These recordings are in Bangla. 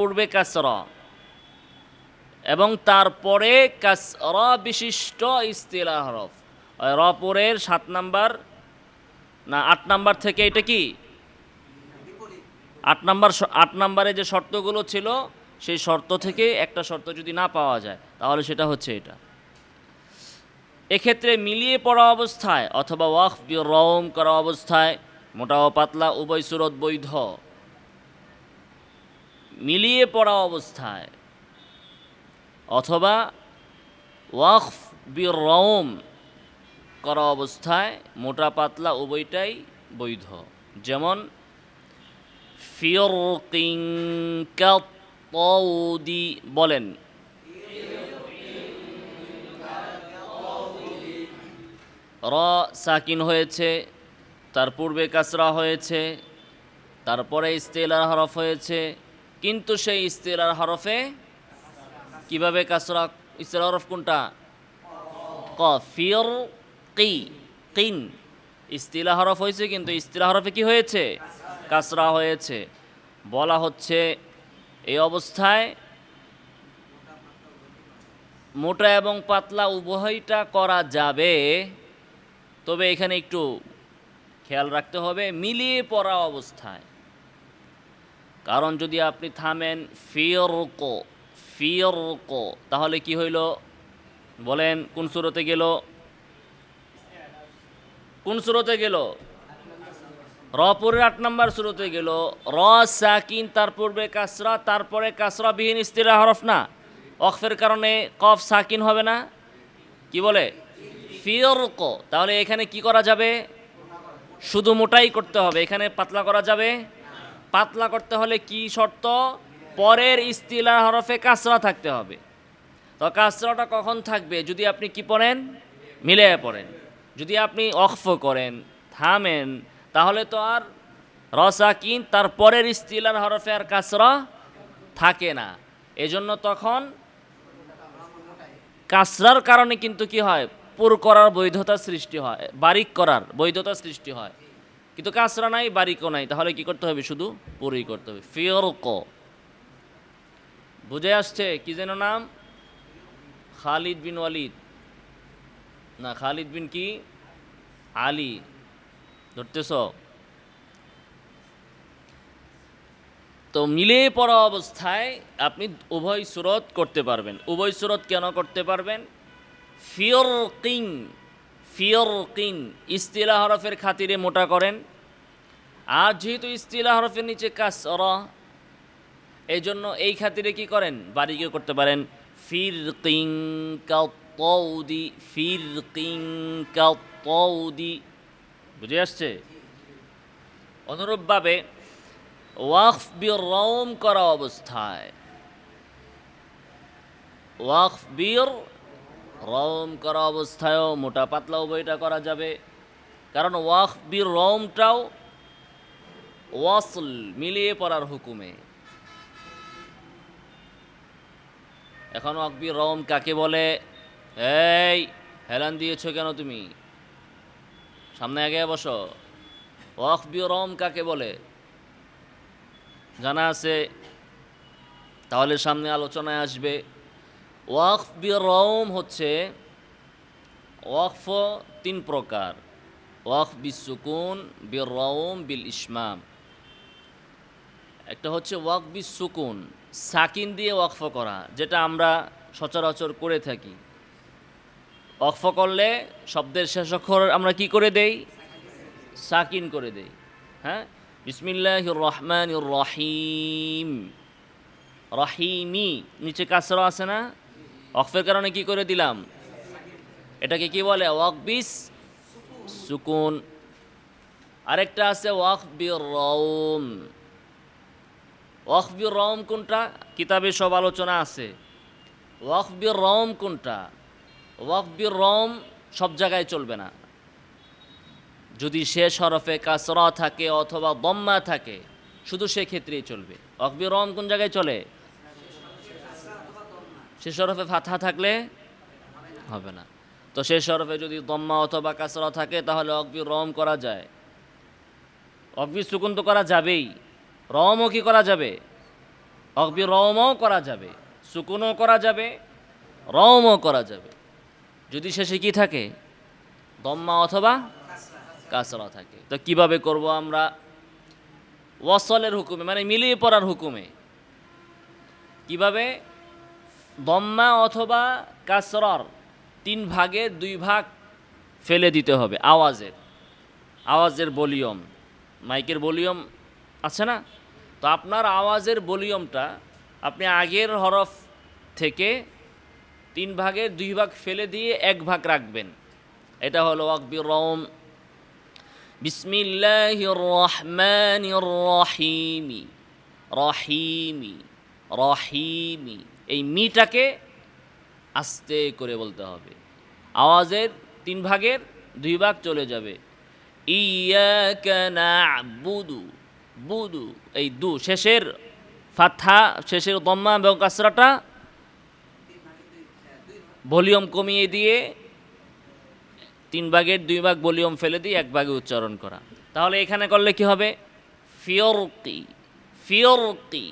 পূর্বে কাসরা এবং তারপরে কাসরা বিশিষ্ট ইস্তিলাহ হরফ। র পরের 7 নাম্বার না 8 নাম্বার থেকে এটা কি 8 নাম্বারে যে শর্তগুলো ছিল সেই শর্ত থেকে একটা শর্ত যদি না পাওয়া যায় তাহলে সেটা হচ্ছে এটা। এক্ষেত্রে মিলিয়ে পড়া অবস্থায় অথবা ওয়াকফ বি রওম করা অবস্থায় মোটা ও পাতলা উভয় সুরত বৈধ। মিলিয়ে পড়া অবস্থায় অথবা ওয়াকফ বি রওম করা অবস্থায় মোটা পাতলা উভয়টাই বৈধ। যেমন ফিরকিন কাত্তাউদি বলেন, র সাকিন হয়েছে, তার পূর্বে কাসরা হয়েছে, তারপরে ইস্তিলার হরফ হয়েছে, কিন্তু সেই ইস্তিলার হরফে কিভাবে কাসরা? ইস্তিলার হরফ কোনটা? ক। ফির কি কিন ইস্তিলা হরফ হয়েছে, কিন্তু ইস্তিলা হরফে কি হয়েছে? কাসরা হয়েছে। বলা হচ্ছে এই অবস্থায় মোটা এবং পাতলা উভয়টা করা যাবে, তবে এখানে একটু খেয়াল রাখতে হবে মিলিয়ে পড়া অবস্থায়। কারণ যদি আপনি থামেন ফিরকো ফিরকো তাহলে কি হইল বলেন? কোন সূরতে গেল? কোন সূরতে গেল? র পরের 8 নাম্বার সূরতে গেল। র সাকিন, তার পূর্বে কাসরা, তারপরে কাসরা বিহীন ইস্তিলা হরফ না, ওয়াকফের কারণে কফ সাকিন হবে না? কি বলে? ফিরকো। তাহলে এখানে কি করা যাবে? শুধু মোটাই করতে হবে, এখানে পাতলা করা যাবে? পাতলা করতে হলে কি শর্ত? পরের ইস্তিলা হরফে কাসরা থাকতে হবে। তো কাসরাটা কখন থাকবে? যদি আপনি কি পড়েন? মিলিয়ে পড়েন। যদি আপনি ওয়াকফ করেন, থামেন, তাহলে তো আর র সাকিন তার পরের ইস্তিলার হরফে আর কাসরা থাকে না। এজন্য তখন কাসরার কারণে কিন্তু কি হয়? পুর করার বৈধতা সৃষ্টি হয়, বারিক করার বৈধতা সৃষ্টি হয়। কিন্তু কাসরা নাই, বারিকও নাই, তাহলে কি করতে হবে? শুধু পুরই করতে হবে। ফিরক। বুঝে আসছে? কি যেন নাম? খালিদ বিন ওয়ালিদ না, খালিদ বিন কি আলী, ধরতেছ? তো মিলে পড়া অবস্থায় আপনি উভয় সুরত করতে পারবেন। উভয় সুরত কেন করতে পারবেন? ফিরকিন ফিরকিন ইস্তিলা হরফের খাতিরে মোটা করেন, আর যেহেতু ইস্তিলা হরফের নিচে কাসরা, এই জন্য এই খাতিরে কি করেন? বারিকে করতে পারেন। ফিরকিন কাত্তাউদি ফিরকিন কাত্তাউদি। বুঝে আসছে? অনুরূপভাবে ওয়াকফ বির রওম করা অবস্থায় ওয়াকফ বির রওম করা অবস্থায়ও মোটা পাতলা উভয়টা করা যাবে। কারণ ওয়াকফ বির রওমটাও ওয়াসল মিলিয়ে পড়ার হুকুমে। এখন ওয়াকফ বির রওম কাকে বলে? এই হেলান দিয়েছ কেন তুমি? সামনে আগে বসো। ওয়াকফ বির রওম কাকে বলে জানা আছে? তাহলে সামনে আলোচনায় আসবে। ওয়াকফ বির রওম হচ্ছে, ওয়াকফ 3 প্রকার: ওয়াকফ বিস সুকুন, বির রওম, বিল ইসমাম। একটা হচ্ছে ওয়াকফ বিস সুকুন, সাকিন দিয়ে ওয়াকফ করা, যেটা আমরা সচরাচর করে থাকি। ওয়াকফ করলে শব্দের শেষ অক্ষর আমরা কি করে দেই? সাকিন করে দেই। হ্যাঁ, বিসমিল্লাহির রহমানির রহিম, রহিমি নিচে কাসরা আছে না? ওয়াকফের কারণে কি করে দিলাম? এটাকে কি বলে? ওয়াকফ বিস সুকুন। আরেকটা আছে ওয়াকফ বির রওম। ওয়াকফ বির রওম কোনটা? কিতাবে সব আলোচনা আছে। ওয়াকফ বির রওম কোনটা? ওয়াকফ বির রওম সব জায়গায় চলবে না। যদি শেষ হরফে কাসরা থাকে অথবা দম্মা থাকে, শুধু সেক্ষেত্রেই চলবে। ওয়াকফ বির রওম কোন জায়গায় চলে? শেষ হরফে ফাতহা থাকলে হবে না। তো শেষ হরফে যদি দম্মা অথবা কাসরা থাকে তাহলে ওয়াকফ বির রওম করা যায়। ওয়াকফ বিস সুকুন তো করা যাবেই, রওমও কি করা যাবে? অকবি রমও করা যাবে, সুকুনও করা যাবে, রমও করা যাবে, যদি শেষে কি থাকে, দম্মা অথবা কাসরা থাকে। তো কিভাবে করব আমরা? ওয়াসলের হুকুমে, মানে মিলিয়ে পড়ার হুকুমে কিভাবে? দম্মা অথবা কাসরার 3 ভাগে 2 ভাগ ফেলে দিতে হবে আওয়াজের ভলিউম, মাইকের ভলিউম আছে না? তো আপনার আওয়াজের ভলিউমটা আপনি আগের হরফ থেকে 3 ভাগের 2 ভাগ ফেলে দিয়ে 1 ভাগ রাখবেন। এটা হলো ওয়াকবির রম। বিসমিল্লাহির রহমানির রহিমি, রহিমি, রহিমি, এই মিটাকে আস্তে করে বলতে হবে। আওয়াজের 3 ভাগের 2 ভাগ চলে যাবে। ইয়াকা না'বুদু, বুদু, এই দু শেষের ফাতহা, শেষের দম্মা এবং কাসরাটা ভলিউম কমিয়ে দিয়ে 3 ভাগের 2 ভাগ ভলিউম ফেলে দিয়ে 1 ভাগে উচ্চারণ করা। তাহলে এখানে করলে কি হবে? ফিয়রকি, ফিয়রকি,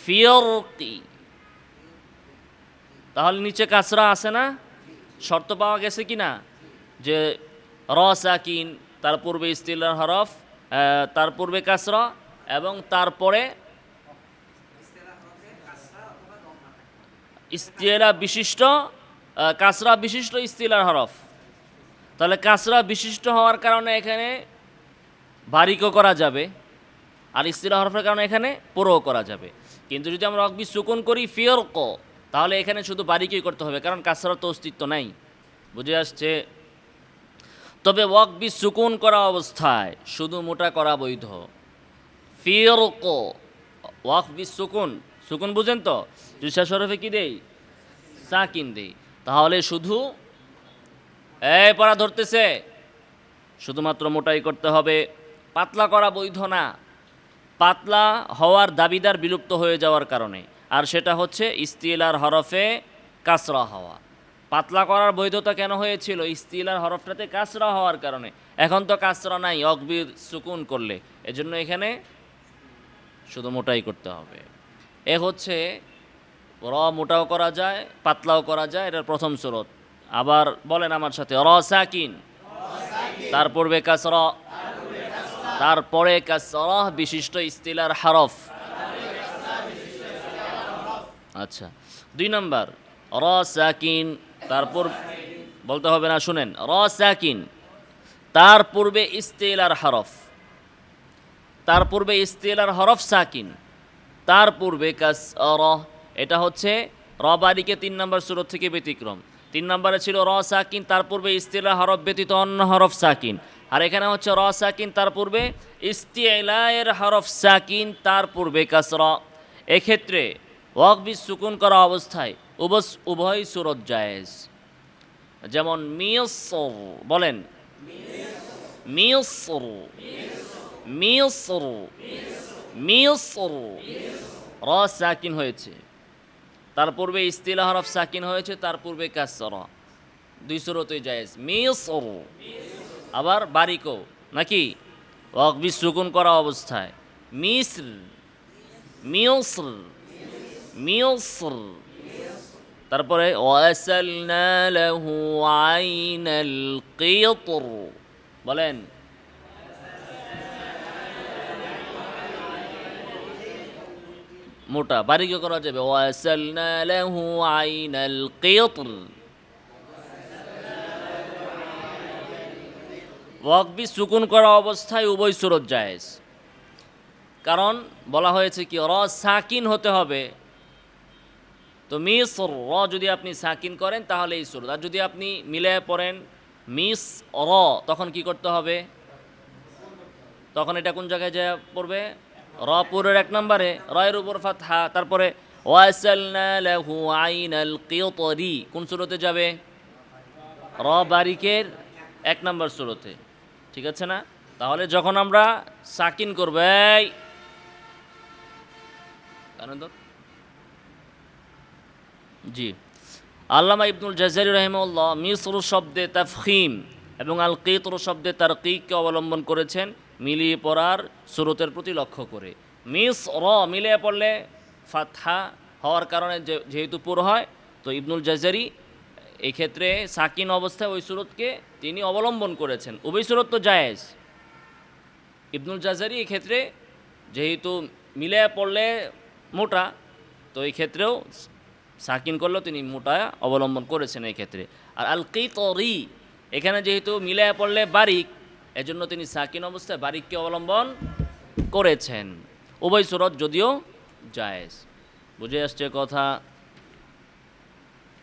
ফিয়রকি। তাহলে নিচে কাসরা আছে না? শর্ত পাওয়া গেছে কি না? যে র সাকিন, তার পূর্বে ইস্তিলার হরফ, তার পূর্বে কাসরা, এবং তারপরে ইস্তিলা বিশিষ্ট, কাসরা বিশিষ্ট ইস্তিলার হরফ। তাহলে কাসরা বিশিষ্ট হওয়ার কারণে এখানে বারিকও করা যাবে, আর ইস্তিলা হরফের কারণে এখানে পুরোও করা যাবে। কিন্তু যদি আমরা ওয়াকবি সুকুন করি ফিয়রক, তাহলে এখানে শুধু বারিকই করতে হবে, কারণ কাসরা তো অস্তিত্ব নাই। বুঝে আসছে? তবে ওয়াকবি সুকুন করা অবস্থায় শুধু মোটা করা বৈধ। ফিয়রক, ওয়াকবি সুকুন, সুকুন বুঝেন তো? যদি শেষ হরফে কি দেই? সাকিন দেই, তাহলে শুধু পড়া ধরতেছে, শুধুমাত্র মোটাই করতে হবে, পাতলা করা বৈধ না। পাতলা হওয়ার দাবিদার বিলুপ্ত হয়ে যাওয়ার কারণে, আর সেটা হচ্ছে ইস্তিলার হরফে কাসরা হওয়া। পাতলা করার বৈধতা কেন হয়েছিল? ইস্তিলার হরফটাতে কাসরা হওয়ার কারণে। এখন তো কাসরা নাই ওয়াকবির সুকুন করলে, এজন্য এখানে শুধু মোটাই করতে হবে। এ হচ্ছে র মোটাও করা যায়, পাতলাও করা যায়, এটার প্রথম সূরত। আবার বলেন আমার সাথে, র সাকিন, তার পূর্বে কাসরা, তারপরে কাসরা বিশিষ্ট ইস্তিলার হরফ। আচ্ছা, 2 নম্বর, র সাকিন, তারপর বলতে হবে না, শুনেন, র সাকিন, তার পূর্বে ইস্তিলার হরফ, তার পূর্বে ইস্তিলার হরফ সাকিন, তার পূর্বে কাসরা। এটা হচ্ছে র বারিকে 3 নম্বর সূরত থেকে ব্যতিক্রম। 3 নম্বরে ছিল র সাকিন, তার পূর্বে ইস্তিলার হরফ ব্যতীত অন্য হরফ সাকিন, আর এখানে হচ্ছে র সাকিন, তার পূর্বে ইস্তিলায়ের হরফ সাকিন, তার পূর্বে কাসরা। এক্ষেত্রে ওয়াকবি সুকুন করা অবস্থায় উভয় সূরত জায়েজ। যেমন মিসর, বলেন মিসর, মিসর, মিসর, র সাকিন হয়েছে, তার পূর্বে ইস্তিলা হরফ সাকিন হয়েছে, তার পূর্বে কাসরা, 2 সূরতই জায়েজ। মিসর, আবার বারিকও নাকি ওয়াকবি সুকুন করা অবস্থায়, মিসর, মিসর, মিসর। তারপরে ওয়াসালনা লাহু আইনাল কিতর, বলেন মোটা, বারিকও করা যাবে, ওয়াসালনা লাহু আইনাল কিতর। ওয়াকবি সুকুন করা অবস্থায় উভয় সূরত জায়েজ, কারণ বলা হয়েছে কি র সাকিন হতে হবে। তো মিসর, র যদি আপনি সাকিন করেন তাহলে এই সূরত, আর যদি আপনি মিলায় পড়েন মিস র, তখন কি করতে হবে? তখন এটা কোন জায়গায় যায় পড়বে? র পুরের 1 নম্বরে, রয়ের উপর ফাতহা, তারপরে ওয়াসালনা লাহু আইনাল কিতরি, কোন সূরতে যাবে? র বারিকের 1 নম্বর সূরতে, ঠিক আছে না? তাহলে যখন আমরা সাকিন করব, এই জি, আল্লামা ইবনুল জাজারি রাহিমাহুল্লাহ মিসর শব্দে তাফখিম এবং আল কিতর শব্দে তারকিককে অবলম্বন করেছেন মিলিয়ে পড়ার সূরতের প্রতি লক্ষ্য করে। মিস র মিলিয়ে পড়লে ফাতহা হওয়ার কারণে যেহেতু পুরো হয়, তো ইবনুল জাজারি এই ক্ষেত্রে সাকিন অবস্থায় ওই সুরতকে তিনি অবলম্বন করেছেন। উভয় সুরত তো জায়েজ। ইবনুল জাজারি এই ক্ষেত্রে যেহেতু মিলায়া পড়লে মোটা, তো এই ক্ষেত্রেও সাকিন করলেও তিনি মোটা অবলম্বন করেছেন এই ক্ষেত্রে। আর আল কিতরি এখানে যেহেতু মিলায়া পড়লে বারিক, এজন্য তিনি সাকিন অবস্থায় বারিককে অবলম্বন করেছেন। উভয় সুরত যদিও জায়েজ। বুঝে আসছে কথা?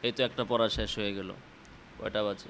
এই তো একটা পড়া শেষ হয়ে গেল। কয়টা বাজে?